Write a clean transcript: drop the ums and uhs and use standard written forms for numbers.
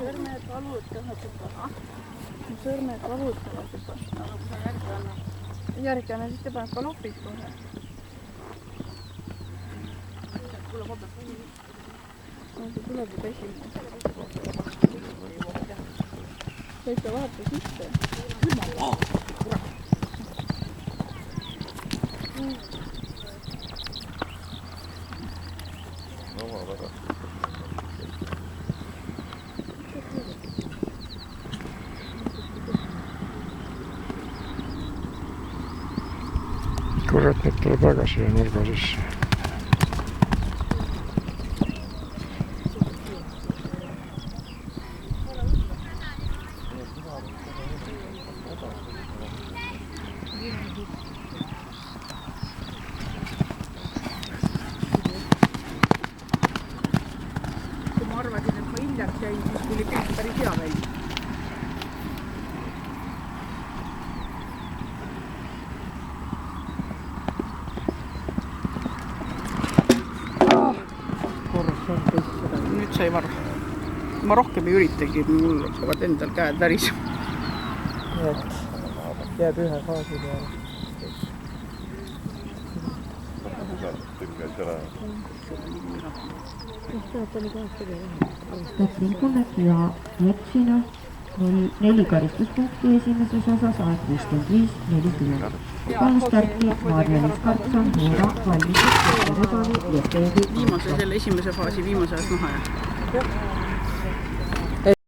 Sõrmed valutavad juba. Sõrmed valutavad juba. Aga kui sa järgi anna. Järgi anna, siis te paned ka lopis kohe. See tuleb juba esimene. Sa ikka vaata sisse. Kurat, nüüd tuleb väga siia nurga sisse. Kui ma arvasin, et ma hiljaks jäin, siis tuli pilt päris hea välja. Nüüd sai varu. Ma rohkem ei üritagi, mul hakkavad endal käed värisema. Nii et jääb ühe faasi peale. Kullek ja Jetsina 4 karistuspunkti esimeses osas, aeg 65-40. Palustarki Marja-Liis Karpson, Muura, valmistus, Rebani ja Teevi. Viimase, selle esimese faasi viimase ajast maha jääb.